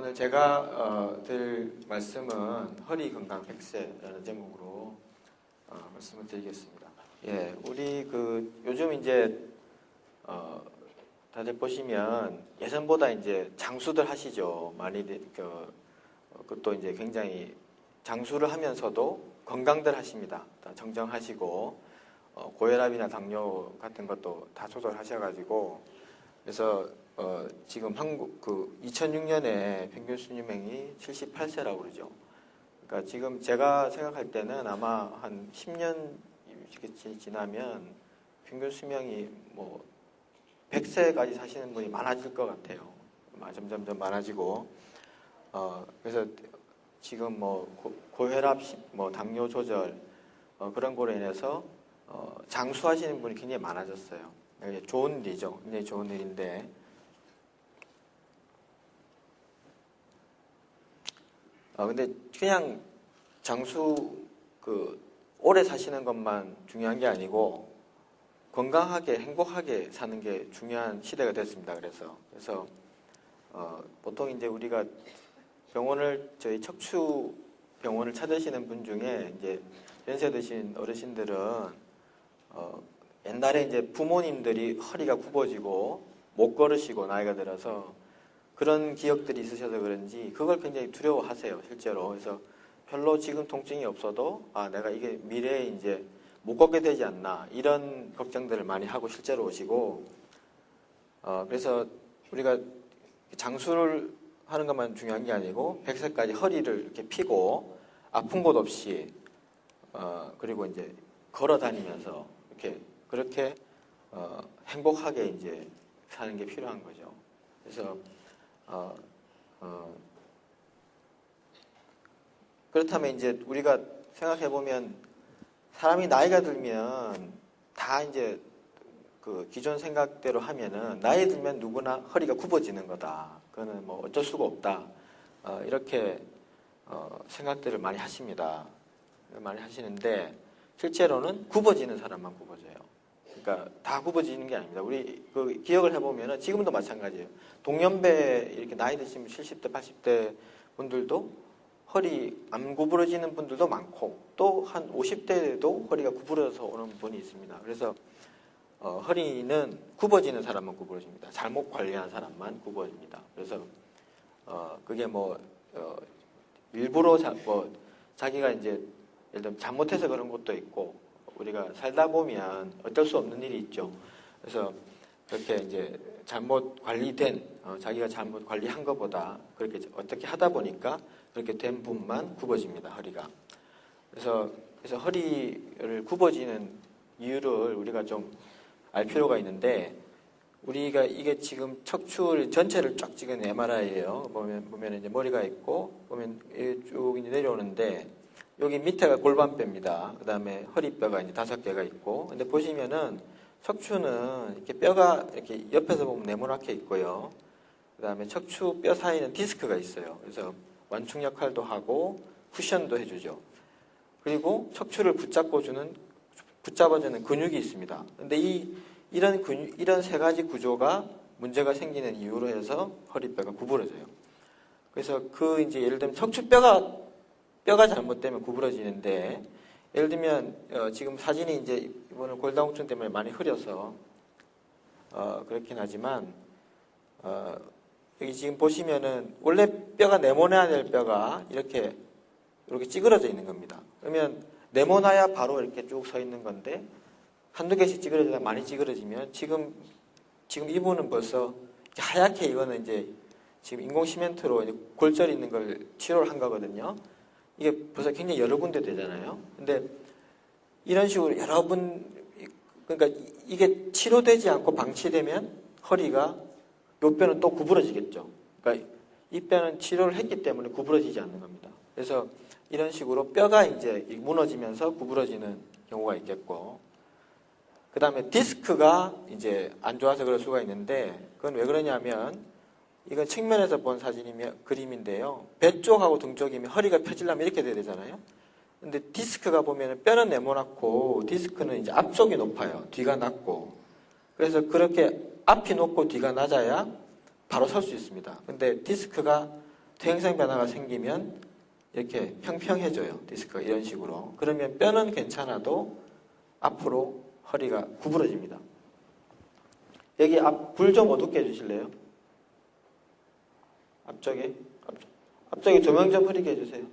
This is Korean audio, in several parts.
오늘 제가 드릴 말씀은 허리 건강 100세라는 제목으로 말씀을 드리겠습니다. 예, 우리 요즘 이제 다들 보시면 예전보다 이제 장수들 하시죠. 많이 그것도 이제 굉장히 장수를 하면서도 건강들 하십니다. 다 정정하시고 고혈압이나 당뇨 같은 것도 다 조절하셔가지고 그래서 지금 한국 2006년에 평균 수명이 78세라고 그러죠. 그러니까 지금 제가 생각할 때는 아마 한 10년 지나면 평균 수명이 뭐 100세까지 사시는 분이 많아질 것 같아요. 점점 많아지고 그래서 지금 뭐 고혈압, 뭐 당뇨 조절 그런 거로 인해서 장수하시는 분이 굉장히 많아졌어요. 좋은 일이죠. 굉장히 좋은 일인데 근데 그냥 장수 오래 사시는 것만 중요한 게 아니고 건강하게 행복하게 사는 게 중요한 시대가 됐습니다. 그래서 보통 이제 우리가 저희 척추 병원을 찾으시는 분 중에 이제 연세 드신 어르신들은 옛날에 이제 부모님들이 허리가 굽어지고 못 걸으시고 나이가 들어서 그런 기억들이 있으셔서 그런지 그걸 굉장히 두려워하세요, 실제로. 그래서 별로 지금 통증이 없어도 내가 이게 미래에 이제 못 걷게 되지 않나 이런 걱정들을 많이 하고 실제로 오시고 그래서 우리가 장수를 하는 것만 중요한 게 아니고 100세까지 허리를 이렇게 펴고 아픈 곳 없이 그리고 이제 걸어 다니면서 그렇게 행복하게 이제 사는 게 필요한 거죠. 그래서 그렇다면 이제 우리가 생각해 보면 사람이 나이가 들면 다 이제 기존 생각대로 하면은 나이 들면 누구나 허리가 굽어지는 거다. 그거는 뭐 어쩔 수가 없다. 이렇게 생각들을 많이 하십니다. 많이 하시는데 실제로는 굽어지는 사람만 굽어져요. 그러니까 다 굽어지는 게 아닙니다. 우리 기억을 해보면은 지금도 마찬가지예요. 동년배 이렇게 나이 드시면 70대, 80대 분들도 허리 안 구부러지는 분들도 많고 또 한 50대에도 허리가 구부러져서 오는 분이 있습니다. 그래서 허리는 굽어지는 사람만 구부러집니다. 잘못 관리한 사람만 굽어집니다. 그래서 그게 일부러 자기가 이제 예를 들면 잘못해서 그런 것도 있고 우리가 살다 보면 어쩔 수 없는 일이 있죠. 그래서 그렇게 이제 잘못 관리된 자기가 잘못 관리한 것보다 그렇게 어떻게 하다 보니까 그렇게 된 분만 굽어집니다. 허리가. 그래서 허리를 굽어지는 이유를 우리가 좀 알 필요가 있는데 우리가 이게 지금 척추 전체를 쫙 찍은 MRI예요. 보면 이제 머리가 있고 보면 쭉 이제 내려오는데 여기 밑에가 골반뼈입니다. 그 다음에 허리뼈가 이제 5개가 있고 근데 보시면은 척추는 이렇게 뼈가 이렇게 옆에서 보면 네모나게 있고요. 그 다음에 척추 뼈 사이는 디스크가 있어요. 그래서 완충 역할도 하고 쿠션도 해주죠. 그리고 척추를 붙잡아주는 근육이 있습니다. 근데 이런 세 가지 구조가 문제가 생기는 이유로 해서 허리뼈가 구부러져요. 그래서 이제 예를 들면 뼈가 잘못되면 구부러지는데 예를 들면 지금 사진이 이제 이번에 골다공증 때문에 많이 흐려서 그렇긴 하지만 여기 지금 보시면은 원래 뼈가 네모나야 될 뼈가 이렇게 찌그러져 있는 겁니다. 그러면 네모나야 바로 이렇게 쭉 서 있는 건데 한두 개씩 찌그러지다 많이 찌그러지면 지금 이분은 벌써 하얗게 이거는 이제 지금 인공 시멘트로 이제 골절 있는 걸 치료를 한 거거든요. 이게 벌써 굉장히 여러 군데 되잖아요. 근데 이런 식으로 그러니까 이게 치료되지 않고 방치되면 허리가 요 뼈는 또 구부러지겠죠. 그러니까 이 뼈는 치료를 했기 때문에 구부러지지 않는 겁니다. 그래서 이런 식으로 뼈가 이제 무너지면서 구부러지는 경우가 있겠고, 그 다음에 디스크가 이제 안 좋아서 그럴 수가 있는데, 그건 왜 그러냐면, 이건 측면에서 본 그림인데요. 배 쪽하고 등 쪽이면 허리가 펴지려면 이렇게 돼야 되잖아요. 근데 디스크가 보면 뼈는 네모나고, 디스크는 이제 앞쪽이 높아요. 뒤가 낮고. 그래서 그렇게 앞이 높고 뒤가 낮아야 바로 설 수 있습니다. 근데 디스크가 퇴행성 변화가 생기면 이렇게 평평해져요. 디스크가 이런 식으로. 그러면 뼈는 괜찮아도 앞으로 허리가 구부러집니다. 여기 불 좀 어둡게 해주실래요? 앞쪽에 조명 좀 흐리게 해주세요.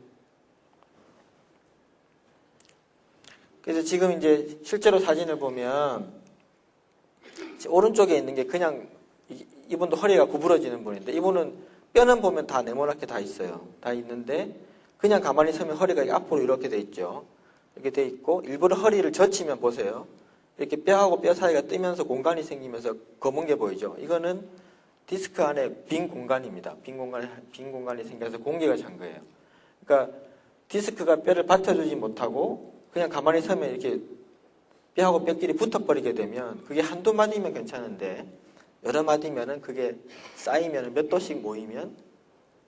그래서 지금 이제 실제로 사진을 보면 오른쪽에 있는 게 그냥 이분도 허리가 구부러지는 분인데 이분은 뼈는 보면 다 네모나게 다 있어요. 다 있는데 그냥 가만히 서면 허리가 앞으로 이렇게 돼 있죠. 이렇게 돼 있고 일부러 허리를 젖히면 보세요. 이렇게 뼈하고 뼈 사이가 뜨면서 공간이 생기면서 검은 게 보이죠. 이거는 디스크 안에 빈 공간입니다. 빈 공간이 생겨서 공기가 찬 거예요. 그러니까 디스크가 뼈를 받쳐주지 못하고 그냥 가만히 서면 이렇게 뼈하고 뼈끼리 붙어버리게 되면 그게 한두 마디면 괜찮은데 여러 마디면은 그게 쌓이면 몇 도씩 모이면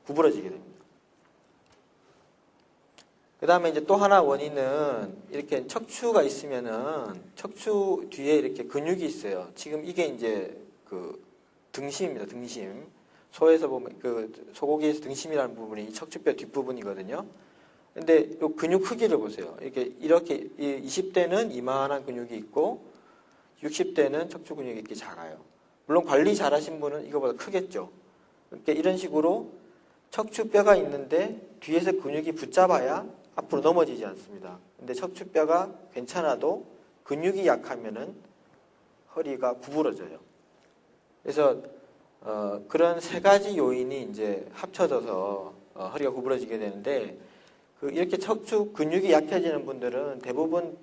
구부러지게 됩니다. 그 다음에 이제 또 하나 원인은 이렇게 척추가 있으면은 척추 뒤에 이렇게 근육이 있어요. 지금 이게 이제 그 등심입니다. 등심. 소에서 보면 그 소고기에서 등심이라는 부분이 척추뼈 뒷부분이거든요. 근데 요 근육 크기를 보세요. 이렇게 20대는 이만한 근육이 있고 60대는 척추 근육이 이렇게 작아요. 물론 관리 잘하신 분은 이거보다 크겠죠. 그러니까 이런 식으로 척추뼈가 있는데 뒤에서 근육이 붙잡아야 앞으로 넘어지지 않습니다. 근데 척추뼈가 괜찮아도 근육이 약하면은 허리가 구부러져요. 그래서 그런 세 가지 요인이 이제 합쳐져서 허리가 구부러지게 되는데 이렇게 척추 근육이 약해지는 분들은 대부분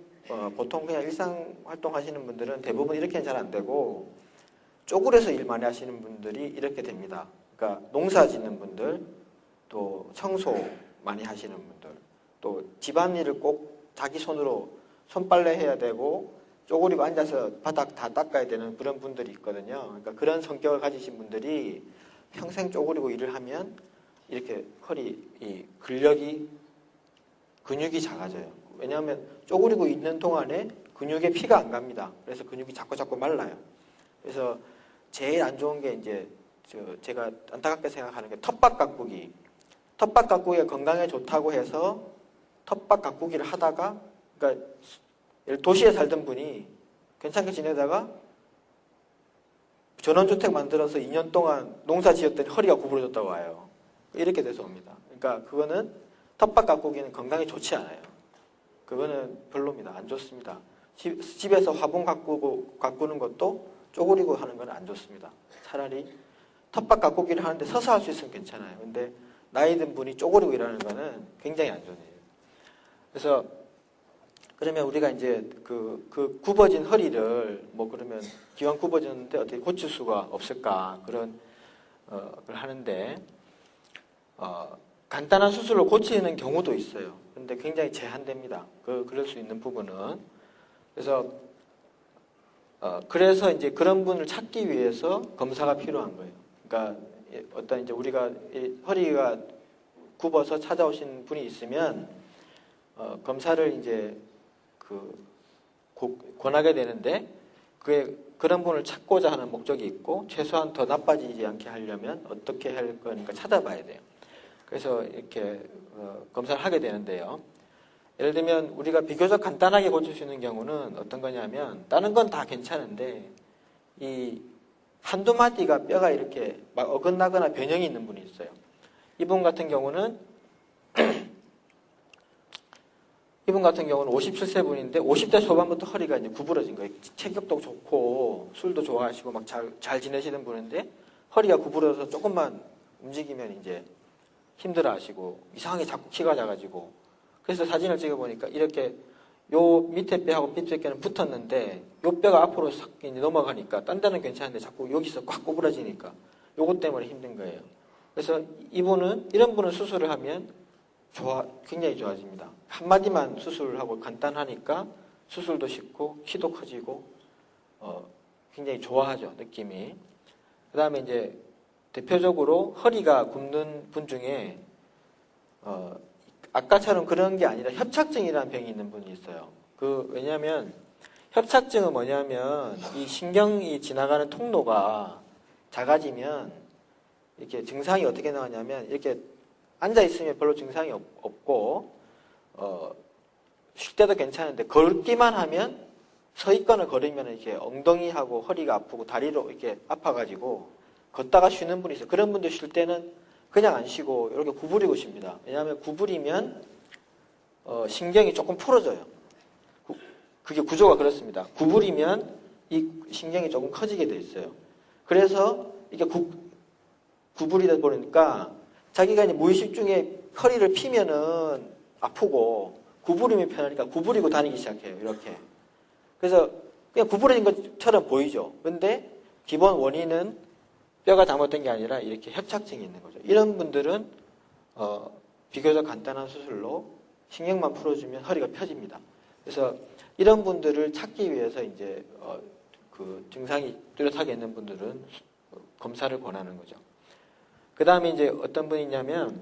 보통 그냥 일상 활동하시는 분들은 대부분 이렇게는 잘 안 되고 쪼그려서 일 많이 하시는 분들이 이렇게 됩니다. 그러니까 농사 짓는 분들, 또 청소 많이 하시는 분들, 또 집안일을 꼭 자기 손으로 손빨래 해야 되고 쪼그리고 앉아서 바닥 다 닦아야 되는 그런 분들이 있거든요. 그러니까 그런 성격을 가지신 분들이 평생 쪼그리고 일을 하면 이렇게 허리 근육이 작아져요. 왜냐하면 쪼그리고 있는 동안에 근육에 피가 안 갑니다. 그래서 근육이 자꾸 말라요. 그래서 제일 안 좋은 게 이제 제가 안타깝게 생각하는 게 텃밭 가꾸기. 텃밭 가꾸기가 건강에 좋다고 해서 텃밭 가꾸기를 하다가 그러니까 도시에 살던 분이 괜찮게 지내다가 전원주택 만들어서 2년 동안 농사 지었더니 허리가 구부러졌다고 와요. 이렇게 돼서 옵니다. 그러니까 그거는 텃밭 가꾸기는 건강에 좋지 않아요. 그거는 별로입니다. 안 좋습니다. 집에서 화분 가꾸는 것도 쪼그리고 하는 건 안 좋습니다. 차라리 텃밭 가꾸기를 하는데 서서 할 수 있으면 괜찮아요. 근데 나이 든 분이 쪼그리고 일하는 거는 굉장히 안 좋은 일이에요. 그래서 그러면 우리가 이제 그 굽어진 허리를 그러면 기왕 굽어졌는데 어떻게 고칠 수가 없을까 그런 걸 하는데 간단한 수술로 고치는 경우도 있어요. 근데 굉장히 제한됩니다. 그럴 수 있는 부분은. 그래서 이제 그런 분을 찾기 위해서 검사가 필요한 거예요. 그러니까 어떤 이제 우리가 허리가 굽어서 찾아오신 분이 있으면 검사를 이제 권하게 되는데 그런 분을 찾고자 하는 목적이 있고 최소한 더 나빠지지 않게 하려면 어떻게 할 거니까 찾아봐야 돼요. 그래서 이렇게 검사를 하게 되는데요. 예를 들면 우리가 비교적 간단하게 고칠 수 있는 경우는 어떤 거냐면 다른 건 다 괜찮은데 이 한두 마디가 뼈가 이렇게 막 어긋나거나 변형이 있는 분이 있어요. 이분 같은 경우는 57세 분인데 50대 초반부터 허리가 이제 구부러진 거예요. 체격도 좋고 술도 좋아하시고 막 잘 지내시는 분인데 허리가 구부러져서 조금만 움직이면 이제 힘들어하시고 이상하게 자꾸 키가 작아지고 그래서 사진을 찍어보니까 이렇게 요 밑에 뼈하고 밑에 뼈는 붙었는데 요 뼈가 앞으로 싹 넘어가니까 딴 데는 괜찮은데 자꾸 여기서 꽉 구부러지니까 요것 때문에 힘든 거예요. 그래서 이런 분은 수술을 하면 굉장히 좋아집니다. 한마디만 수술을 하고 간단하니까 수술도 쉽고 키도 커지고 굉장히 좋아하죠, 느낌이. 그 다음에 이제 대표적으로 허리가 굽는 분 중에 아까처럼 그런 게 아니라 협착증이라는 병이 있는 분이 있어요. 왜냐하면 협착증은 뭐냐면 이 신경이 지나가는 통로가 작아지면 이렇게 증상이 어떻게 나오냐면 이렇게 앉아 있으면 별로 증상이 없고 쉴 때도 괜찮은데 걷기만 하면 서 있거나 걸으면 이렇게 엉덩이하고 허리가 아프고 다리로 이렇게 아파가지고 걷다가 쉬는 분이 있어요. 그런 분들 쉴 때는 그냥 안 쉬고 이렇게 구부리고 쉽니다. 왜냐하면 구부리면 신경이 조금 풀어져요. 그게 구조가 그렇습니다. 구부리면 이 신경이 조금 커지게 돼 있어요. 그래서 이게 구부리다 보니까 자기가 이제 무의식 중에 허리를 피면은 아프고 구부리면 편하니까 구부리고 다니기 시작해요. 이렇게. 그래서 그냥 구부러진 것처럼 보이죠. 근데 기본 원인은 뼈가 잘못된 게 아니라 이렇게 협착증이 있는 거죠. 이런 분들은 비교적 간단한 수술로 신경만 풀어주면 허리가 펴집니다. 그래서 이런 분들을 찾기 위해서 이제 그 증상이 뚜렷하게 있는 분들은 검사를 권하는 거죠. 그 다음에 이제 어떤 분이 있냐면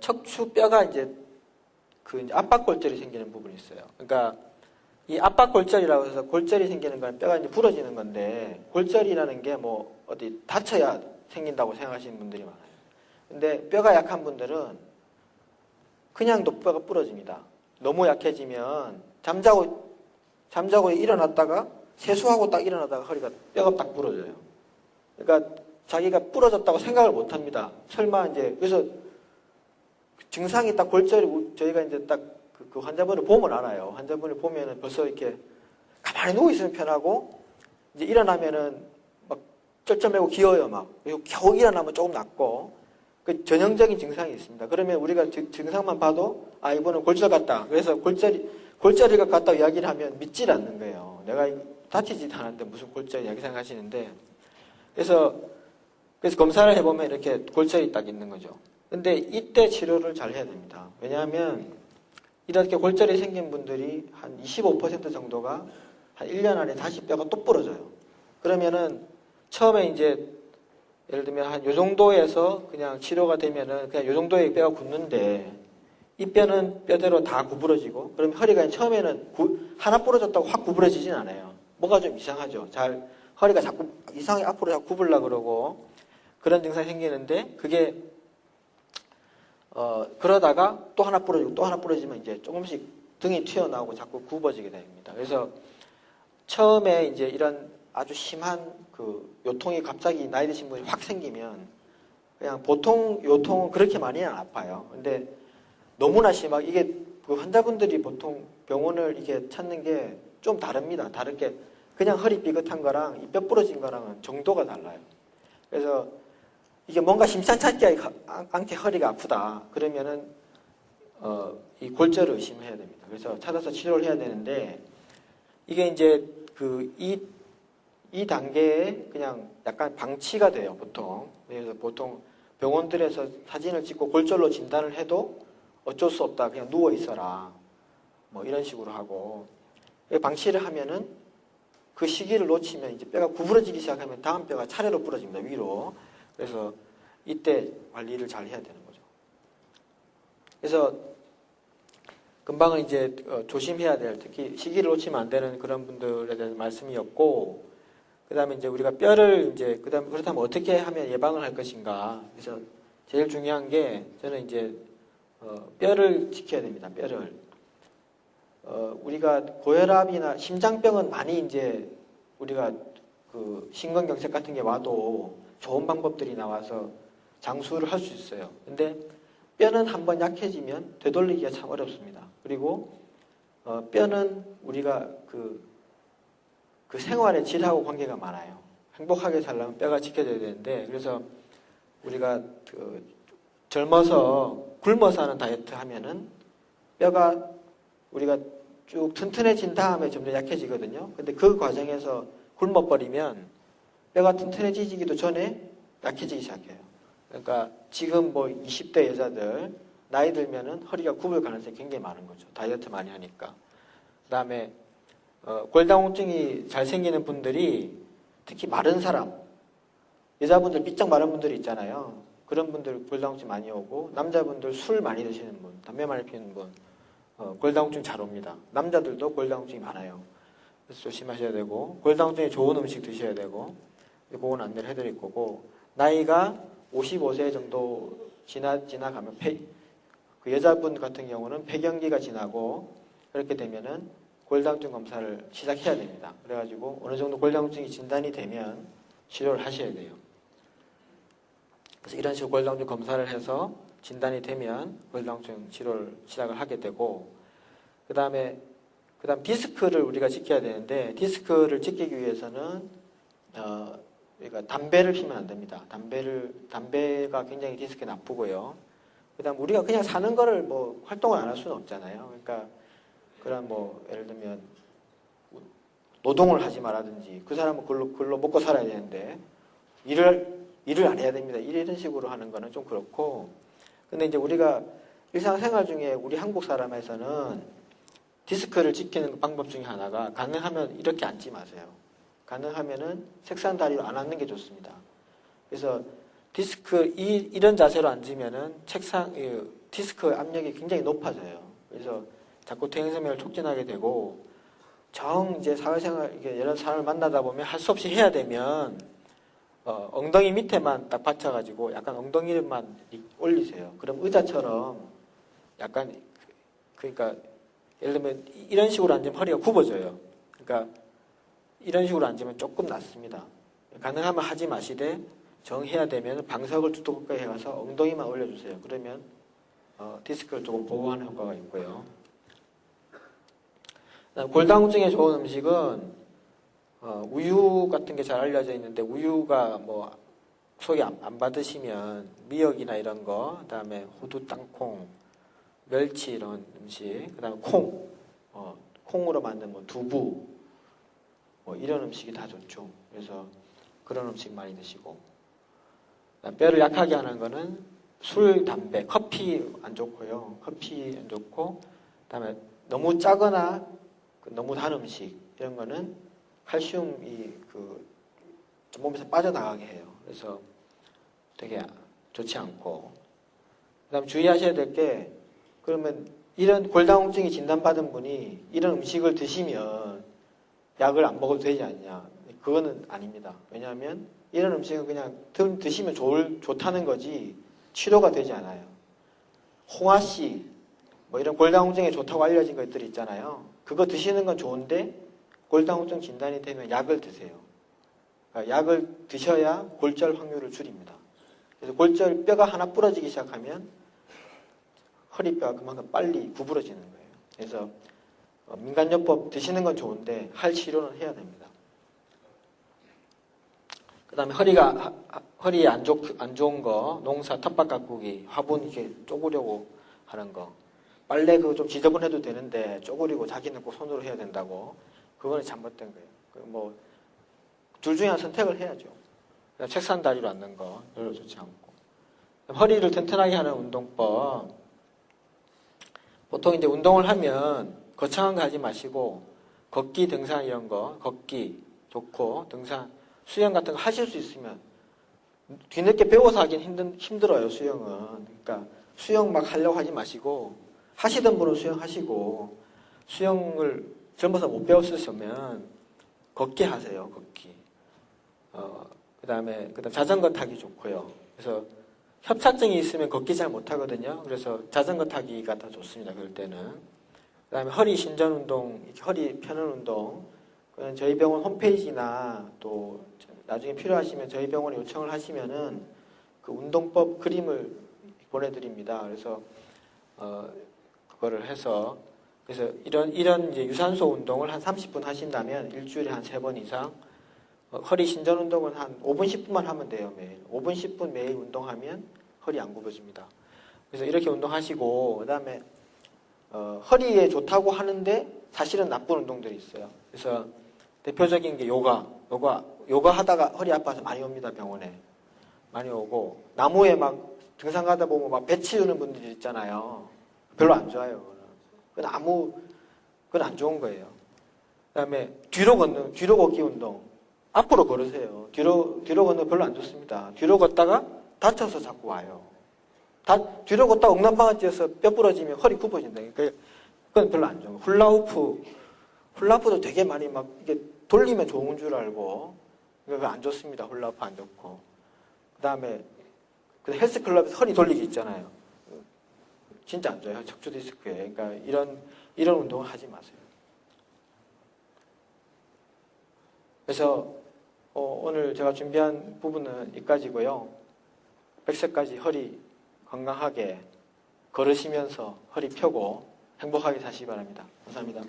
척추뼈가 이제 그 압박골절이 생기는 부분이 있어요. 그러니까 이 압박골절이라고 해서 골절이 생기는 건 뼈가 이제 부러지는 건데 골절이라는 게 뭐 어디 다쳐야 생긴다고 생각하시는 분들이 많아요. 근데 뼈가 약한 분들은 그냥 뼈가 부러집니다. 너무 약해지면 잠자고 일어났다가 세수하고 딱 일어나다가 뼈가 딱 부러져요. 그러니까 자기가 부러졌다고 생각을 못 합니다. 설마 이제 그래서 증상이 딱 골절이 저희가 이제 딱 그 환자분을 보면 알아요. 환자분을 보면은 벌써 이렇게 가만히 누워 있으면 편하고 이제 일어나면은 막 쩔쩔매고 기어요 막. 그리고 겨우 일어나면 조금 낫고 그 전형적인 증상이 있습니다. 그러면 우리가 증상만 봐도 아 이번은 골절 같다. 그래서 골절이 같다고 이야기를 하면 믿질 않는 거예요. 내가 다치지도 않았는데 무슨 골절이 이렇게 생각하시는데 그래서 검사를 해보면 이렇게 골절이 딱 있는 거죠. 근데 이때 치료를 잘 해야 됩니다. 왜냐하면 이렇게 골절이 생긴 분들이 한 25% 정도가 한 1년 안에 다시 뼈가 또 부러져요. 그러면은 처음에 이제 예를 들면 한 요 정도에서 그냥 치료가 되면은 그냥 요 정도의 뼈가 굳는데 이 뼈는 뼈대로 다 구부러지고 그러면 허리가 처음에는 하나 부러졌다고 확 구부러지진 않아요. 뭐가 좀 이상하죠. 허리가 자꾸 이상하게 앞으로 자꾸 구부려고 그러고 그런 증상이 생기는데 그게 그러다가 또 하나 부러지고 또 하나 부러지면 이제 조금씩 등이 튀어나오고 자꾸 굽어지게 됩니다. 그래서 처음에 이제 이런 아주 심한 그 요통이 갑자기 나이 드신 분이 확 생기면 그냥 보통 요통은 그렇게 많이는 안 아파요. 근데 너무나 심하게 이게 그 환자분들이 보통 병원을 이렇게 찾는 게 좀 다릅니다. 다르게 그냥 허리 삐끗한 거랑 이 뼈 부러진 거랑은 정도가 달라요. 그래서 이게 뭔가 심상찮지 않게 허리가 아프다. 그러면은 이 골절을 의심해야 됩니다. 그래서 찾아서 치료를 해야 되는데 이게 이제 이 단계에 그냥 약간 방치가 돼요. 보통. 그래서 보통 병원들에서 사진을 찍고 골절로 진단을 해도 어쩔 수 없다. 그냥 누워 있어라. 뭐 이런 식으로 하고 방치를 하면은 그 시기를 놓치면 이제 뼈가 구부러지기 시작하면 다음 뼈가 차례로 부러집니다. 위로. 그래서 이때 관리를 잘 해야 되는 거죠. 그래서 금방은 이제 조심해야 될 특히 시기를 놓치면 안 되는 그런 분들에 대한 말씀이었고 그 다음에 이제 우리가 뼈를 이제 그렇다면 어떻게 하면 예방을 할 것인가. 그래서 제일 중요한 게 저는 이제 뼈를 지켜야 됩니다. 뼈를. 우리가 고혈압이나 심장병은 많이 이제 우리가 그 심근경색 같은 게 와도 좋은 방법들이 나와서 장수를 할 수 있어요. 근데 뼈는 한번 약해지면 되돌리기가 참 어렵습니다. 그리고 뼈는 우리가 그 생활의 질하고 관계가 많아요. 행복하게 살려면 뼈가 지켜져야 되는데 그래서 우리가 젊어서 굶어서 하는 다이어트 하면은 뼈가 우리가 쭉 튼튼해진 다음에 점점 약해지거든요. 근데 그 과정에서 굶어버리면 뼈가 튼튼해지기도 전에 약해지기 시작해요. 그러니까 지금 뭐 20대 여자들 나이 들면은 허리가 굽을 가능성이 굉장히 많은 거죠. 다이어트 많이 하니까. 그 다음에 골다공증이 잘 생기는 분들이 특히 마른 사람, 여자분들 삐쩍 마른 분들이 있잖아요. 그런 분들 골다공증 많이 오고 남자분들 술 많이 드시는 분, 담배 많이 피우는 분 골다공증 잘 옵니다. 남자들도 골다공증이 많아요. 그래서 조심하셔야 되고 골다공증에 좋은 음식 드셔야 되고 그건 안내를 해드릴 거고 나이가 55세 정도 지나가면 그 여자분 같은 경우는 폐경기가 지나고 그렇게 되면은 골다공증 검사를 시작해야 됩니다. 그래가지고 어느 정도 골다공증이 진단이 되면 치료를 하셔야 돼요. 그래서 이런 식으로 골다공증 검사를 해서 진단이 되면 골다공증 치료를 시작을 하게 되고, 그다음 디스크를 우리가 지켜야 되는데, 디스크를 지키기 위해서는 그러니까 담배를 피면 안 됩니다. 담배가 굉장히 디스크에 나쁘고요. 그다음 우리가 그냥 사는 거를 뭐 활동을 안 할 수는 없잖아요. 그러니까 그런 뭐 예를 들면 노동을 하지 말라든지, 그 사람은 글로 먹고 살아야 되는데 일을 안 해야 됩니다. 이런 식으로 하는 거는 좀 그렇고. 근데 이제 우리가 일상생활 중에 우리 한국 사람에서는 디스크를 지키는 방법 중에 하나가, 가능하면 이렇게 앉지 마세요. 가능하면은 책상 다리로 안 앉는 게 좋습니다. 그래서 이런 자세로 앉으면은 디스크 압력이 굉장히 높아져요. 그래서 자꾸 퇴행성명을 촉진하게 되고, 이제 사회생활, 여러 사람을 만나다 보면 할 수 없이 해야 되면, 엉덩이 밑에만 딱 받쳐가지고 약간 엉덩이만 올리세요. 그럼 의자처럼 약간, 그러니까 예를 들면 이런 식으로 앉으면 허리가 굽어져요. 그러니까 이런 식으로 앉으면 조금 낫습니다. 가능하면 하지 마시되, 정해야 되면 방석을 두껍게 해가서 엉덩이만 올려주세요. 그러면 디스크를 조금 보호하는 효과가 있고요. 골다공증에 좋은 음식은 우유 같은 게 잘 알려져 있는데, 우유가 뭐 속이 안 받으시면 미역이나 이런 거, 그다음에 호두, 땅콩, 멸치 이런 음식, 그다음에 콩으로 만든 뭐 두부, 뭐 이런 음식이 다 좋죠. 그래서 그런 음식 많이 드시고, 뼈를 약하게 하는 거는 술, 담배, 커피 안 좋고요. 커피 안 좋고, 그다음에 너무 짜거나 너무 단 음식 이런 거는 칼슘이 몸에서 빠져나가게 해요. 그래서 되게 좋지 않고. 그다음에 주의하셔야 될 게, 그러면 이런 골다공증이 진단받은 분이 이런 음식을 드시면 약을 안 먹어도 되지 않냐? 그거는 아닙니다. 왜냐하면 이런 음식은 그냥 드시면 좋다는 거지 치료가 되지 않아요. 홍화씨, 뭐 이런 골다공증에 좋다고 알려진 것들이 있잖아요. 그거 드시는 건 좋은데 골다공증 진단이 되면 약을 드세요. 그러니까 약을 드셔야 골절 확률을 줄입니다. 그래서 뼈가 하나 부러지기 시작하면 허리뼈가 그만큼 빨리 구부러지는 거예요. 그래서 민간요법 드시는 건 좋은데 할 치료는 해야 됩니다. 그 다음에 허리에 안 좋은 거, 농사, 텃밭 가꾸기, 화분 이렇게 쪼그려고 하는 거. 빨래 그거 좀 지저분해도 되는데 쪼그리고 자기는 꼭 손으로 해야 된다고. 그거는 잘못된 거예요. 둘 중에 하나 선택을 해야죠. 책상 다리로 앉는 거 별로 좋지 않고. 허리를 튼튼하게 하는 운동법. 보통 이제 운동을 하면 거창한 거 하지 마시고, 걷기, 등산 이런 거, 걷기 좋고, 등산, 수영 같은 거 하실 수 있으면, 뒤늦게 배워서 하긴 힘들어요, 수영은. 그러니까 수영 막 하려고 하지 마시고, 하시던 분은 수영하시고, 수영을 젊어서 못 배웠으면 걷기 하세요, 걷기. 그다음에 자전거 타기 좋고요. 그래서 협착증이 있으면 걷기 잘 못하거든요. 그래서 자전거 타기가 더 좋습니다, 그럴 때는. 그다음에 허리 신전 운동, 허리 펴는 운동. 그건 저희 병원 홈페이지나 또 나중에 필요하시면 저희 병원에 요청을 하시면은 그 운동법 그림을 보내드립니다. 그래서 그거를 해서, 그래서 이런 이제 유산소 운동을 한 30분 하신다면 일주일에 한 3번 이상, 허리 신전 운동은 한 5분 10분만 하면 돼요, 매일. 5분 10분 매일 운동하면 허리 안 굽어집니다. 그래서 이렇게 운동하시고, 그다음에 허리에 좋다고 하는데 사실은 나쁜 운동들이 있어요. 그래서 대표적인 게 요가 하다가 허리 아파서 많이 옵니다, 병원에. 많이 오고, 나무에 막 등산 가다 보면 막 배 치우는 분들이 있잖아요. 별로 안 좋아요. 그건 안 좋은 거예요. 그다음에 뒤로 걷기 운동. 앞으로 걸으세요. 뒤로 걷는 거 별로 안 좋습니다. 뒤로 걷다가 다쳐서 자꾸 와요. 뒤로 걷다가 엉망방아 뛰어서 뼈 부러지면 허리 굽어진다. 그건 별로 안 좋은 거예요. 훌라후프도 되게 많이 막 이게 돌리면 좋은 줄 알고, 그거 안 좋습니다. 훌라후프 안 좋고. 그 다음에 근데 헬스클럽에서 허리 돌리기 있잖아요. 진짜 안 좋아요. 척추 디스크에. 그러니까 이런 운동을 하지 마세요. 그래서 오늘 제가 준비한 부분은 여기까지고요. 100세까지 허리 건강하게 걸으시면서 허리 펴고 행복하게 사시기 바랍니다. 감사합니다.